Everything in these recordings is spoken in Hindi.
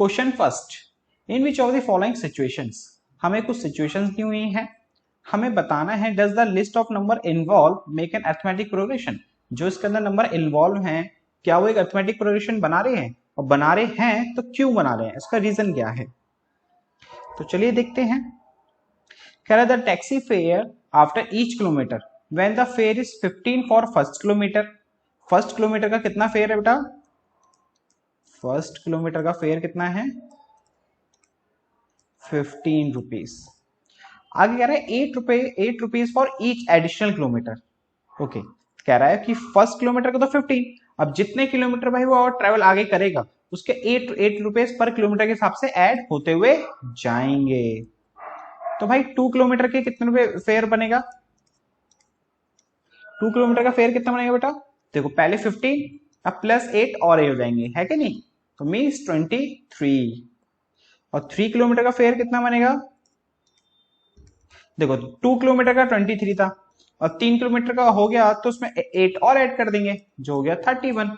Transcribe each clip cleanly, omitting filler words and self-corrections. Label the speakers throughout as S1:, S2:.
S1: Question first, in which of the following situations, हमें कुछ सिचुएशंस दी हुई हैं, हमें बताना है does the list of number involve make an arithmetic progression, जो इसके अंदर नंबर इन्वॉल्व हैं क्या वो एक अरिथमेटिक प्रोग्रेशन बना रहे हैं, और बना रहे हैं तो क्यों बना रहे हैं, इसका रीजन क्या है। तो चलिए देखते हैं। कह रहा the taxi fare after each kilometre when the fair is 15 for first kilometre. First kilometre का कितना फेयर है बेटा, फर्स्ट किलोमीटर का फेयर कितना है 15 रुपीज। आगे कह रहा है 8 rupees for each additional kilometre. Okay, कह रहा है कि फर्स्ट किलोमीटर का तो 15, अब जितने किलोमीटर भाई वो और ट्रेवल आगे करेगा उसके 8 रुपीज पर किलोमीटर के हिसाब से ऐड होते हुए जाएंगे। तो भाई 2 किलोमीटर के कितने रुपए फेयर बनेगा, 2 किलोमीटर का फेयर कितना बनेगा बेटा, देखो पहले 15 अब प्लस 8 और हो जाएंगे, है कि नहीं, तो मीन्स 23। और 3 किलोमीटर का फेयर कितना बनेगा, देखो 2 किलोमीटर का 23 था और 3 किलोमीटर का हो गया तो उसमें 8 और ऐड कर देंगे जो हो गया 31,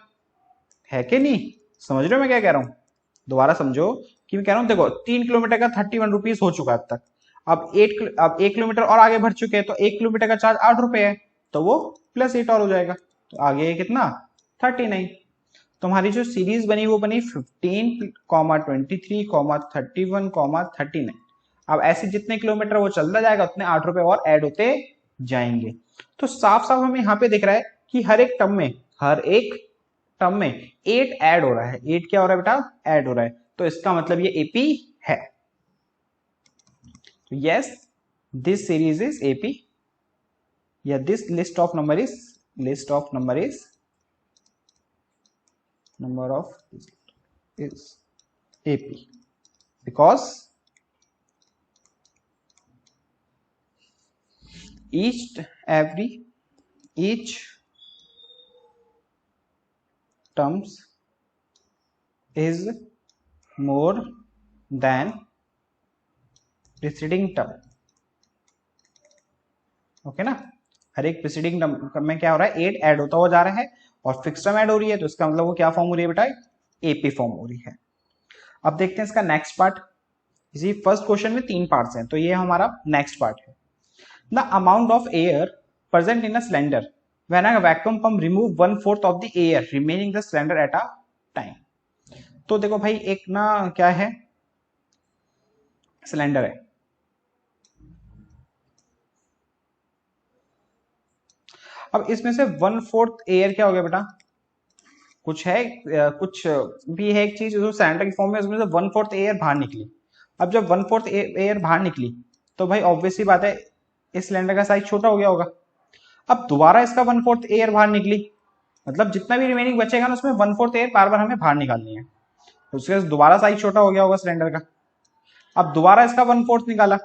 S1: है कि नहीं। समझ रहे हो मैं क्या कह रहा हूं, दोबारा समझो कि मैं कह रहा हूं, देखो 3 किलोमीटर का 31 रुपीज हो चुका अब तक, अब 1 किलोमीटर और आगे बढ़ चुके हैं तो 1 किलोमीटर का चार्ज 8 रुपए है तो वो प्लस 8 और हो जाएगा, तो आगे कितना 39। तुम्हारी जो सीरीज बनी वो बनी 15, 23, 31, 39। अब ऐसे जितने किलोमीटर वो चलता जाएगा उतने 8 रुपए और ऐड होते जाएंगे। तो साफ साफ हमें यहाँ पे दिख रहा है कि हर एक टर्म में 8 ऐड हो रहा है, 8 क्या हो रहा है बेटा, ऐड हो रहा है, तो इसका मतलब ये एपी है। तो yes, this series is AP, या this list of number is number of is AP because each terms is more than preceding term। Okay ना, हर एक प्रीसीडिंग टर्म में क्या हो रहा है 8 ऐड होता हुआ जा रहा है और फिक्स टर्म ऐड हो रही है, तो इसका मतलब वो क्या फॉर्म हो रही है बेटा, एपी फॉर्म हो रही है। अब देखते हैं इसका नेक्स्ट पार्ट। इसी फर्स्ट क्वेश्चन में 3 पार्ट्स हैं तो ये हमारा नेक्स्ट पार्ट है। The amount of air present in a cylinder when a vacuum pump remove 1/4 of the air remaining the cylinder at a time. तो देखो भाई एक ना क्या है, सिलेंडर है, अब इसमें से 1/4 एयर क्या हो गया बेटा, कुछ है कुछ भी है एक चीज जो सिलेंडर की फॉर्म में उसमें से 1/4 एयर बाहर निकली। अब जब 1/4 एयर बाहर निकली तो भाई ऑब्वियस सी बात है इस सिलेंडर का साइज छोटा हो गया होगा। अब दोबारा इसका 1/4 एयर बाहर निकली, मतलब जितना भी रिमेनिंग बचेगा ना उसमें 1/4 एयर बार बार हमें बाहर निकालनी है, तो उसका दोबारा साइज छोटा हो गया होगा सिलेंडर का। अब दोबारा इसका 1/4 निकाला,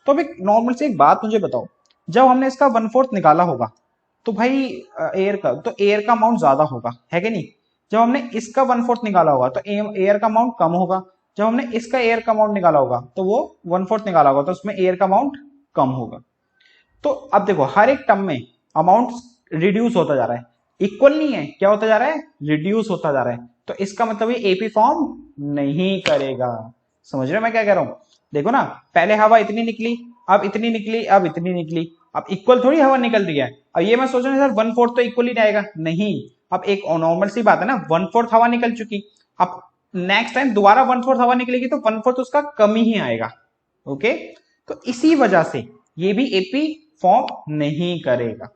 S1: तो अभी नॉर्मल से एक बात मुझे बताओ, जब हमने इसका 1/4 निकाला होगा तो भाई एयर का अमाउंट ज्यादा होगा, है कि नहीं। जब हमने इसका 1/4 निकाला होगा तो एयर का अमाउंट कम होगा, जब हमने इसका एयर का अमाउंट निकाला होगा तो वो 1/4 निकाला होगा तो उसमें एयर का अमाउंट कम होगा। तो अब देखो हर एक टर्म में अमाउंट रिड्यूस होता जा रहा है, इक्वल नहीं है, क्या होता जा रहा है, रिड्यूस होता जा रहा है, तो इसका मतलब ये एपी फॉर्म नहीं करेगा। समझ रहे हो मैं क्या कह रहा हूं, देखो ना पहले हवा इतनी निकली, अब इतनी निकली, अब इतनी निकली, अब इक्वल थोड़ी हवा निकल रही है। अब ये मैं सोच रहा हूँ सर 1/4 तो इक्वल ही रहेगा, नहीं, अब एक नॉर्मल सी बात है ना 1/4 हवा निकल चुकी, अब नेक्स्ट टाइम दोबारा 1/4 हवा निकलेगी तो 1/4 उसका कम ही आएगा। ओके, तो इसी वजह से ये भी एपी फॉर्म नहीं करेगा।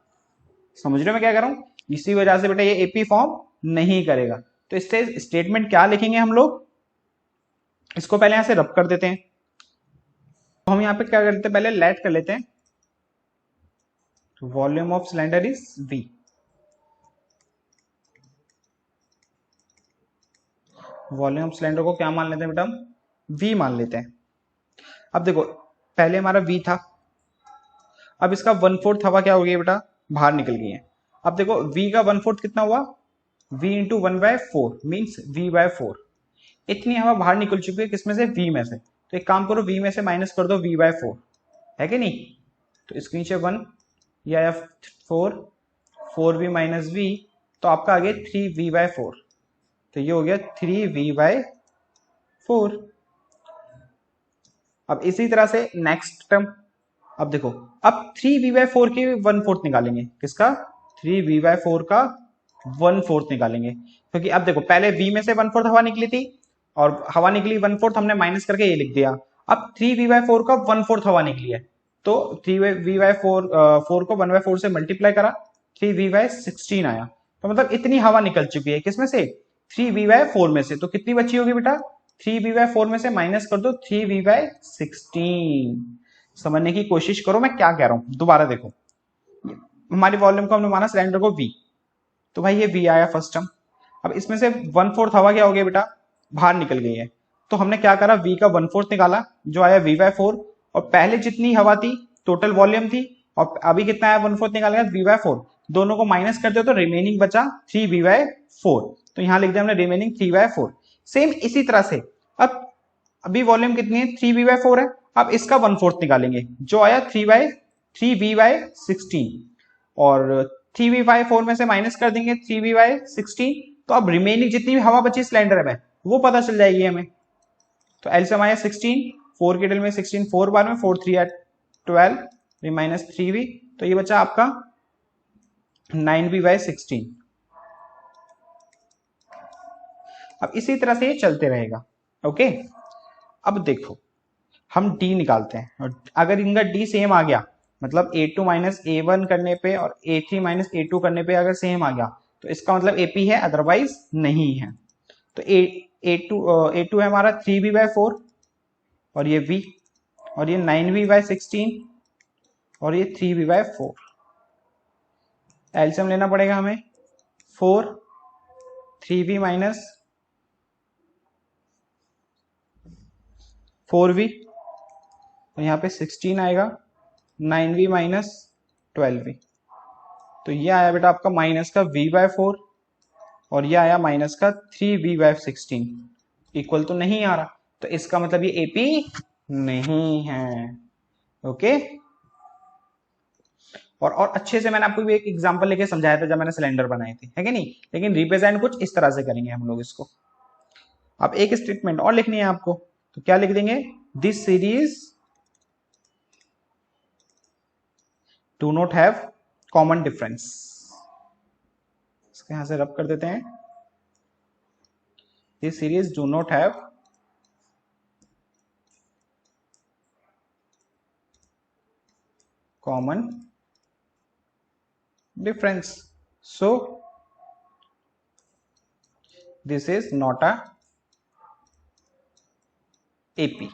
S1: समझ रहे हो मैं क्या कर रहा हूं, इसी वजह से बेटा ये एपी फॉर्म नहीं करेगा। तो इससे स्टेटमेंट क्या लिखेंगे हम लोग, इसको पहले यहां से रब कर देते हैं। तो हम यहाँ पे क्या करते हैं, पहले लेट कर लेते हैं, तो volume of cylinder is V। Volume of cylinder को क्या मान लेते हैं बेटा, हम V मान लेते हैं। अब देखो पहले हमारा V था, अब इसका 1/4 हवा क्या हो गई बेटा, बाहर निकल गई है। अब देखो V का 1/4 कितना हुआ, V इंटू 1/4 मीन्स V/4, इतनी हवा बाहर निकल चुकी है किसमें से, V में से। तो एक काम करो V में से माइनस कर दो V/4, है कि नहीं, तो इसके नीचे 1 या 4 4V माइनस V, तो आपका आ गया 3V/4। तो ये हो गया 3v/4। अब इसी तरह से नेक्स्ट टर्म, अब देखो, अब 3v/4 की 1/4 निकालेंगे। किसका? 3v/4 का 1/4 निकालेंगे, क्योंकि अब देखो पहले v में से 1/4 हवा निकली थी, और हवा निकली 1/4 हमने माइनस करके ये लिख दिया। अब 3v/4 का 1/4 हवा निकली है, तो 3v/4 4 को 1/4 से मल्टीप्लाई करा, 3v/16 आया। तो मतलब इतनी हवा निकल चुकी है किसमें से? 3v/4 में से। तो कितनी बची होगी बेटा? 3v/4 में से माइनस कर दो 3v/16। समझने की कोशिश करो मैं क्या कह रहा हूं, दोबारा देखो। हमारी वॉल्यूम को हमने माना सिलेंडर को v, तो भाई ये v आया फर्स्ट टर्म। अब इसमें से 1/4 हवा क्या हो गया बेटा? बाहर निकल गई है। तो हमने क्या करा, v का 1/4 निकाला, जो आया v/4। और पहले जितनी हवा थी टोटल वॉल्यूम थी, और अभी कितना आया 1/4 निकालेगा v/4, दोनों को माइनस कर दो तो रिमेनिंग बचा 3v/4। तो यहां लिख दिया हमने रिमेनिंग 3/4। सेम इसी तरह से अब अभी वॉल्यूम कितनी है? 3v/4 है। अब इसका 1/4 निकालेंगे, जो आया 3v/16, और 3v/4 में से माइनस कर देंगे 3v/16। तो अब रिमेनिंग जितनी भी हवा बची सिलेंडर में वो पता चल जाएगी हमें। तो एलसीएम आया 16, 4 के डिल में 16 4 बार में, 4 3 12 माइनस 3v, तो ये बचा आपका 9v/16। अब इसी तरह से ये चलते रहेगा। ओके, अब देखो हम d निकालते हैं, और अगर इनका d सेम आ गया, मतलब a2 माइनस a1 करने पे और a3 माइनस a2 करने पे अगर सेम आ गया, तो इसका मतलब ap है, अदरवाइज नहीं है। तो a2 है हमारा 3v/4, और ये v, और ये 9v/16, और ये 3v/4। एलसीएम लेना पड़ेगा हमें, 4 3v माइनस 4v, तो यहाँ पे 16 आएगा, 9v माइनस 12v। तो ये आया बेटा आपका माइनस का v/4, और ये आया माइनस का 3v/16। इक्वल तो नहीं आ रहा, तो इसका मतलब ये AP नहीं है। ओके, और अच्छे से मैंने आपको भी एक एग्जांपल लेके समझाया था जब मैंने सिलेंडर बनाए थे, है कि नहीं? लेकिन रिप्रेजेंट कुछ इस तरह से करेंगे हम लोग इसको। अब एक स्टेटमेंट और लिखनी है आपको, तो क्या लिख देंगे? This series do not have common difference. इसके यहां से रब कर देते हैं, this series do not have common difference, so this is not a AP।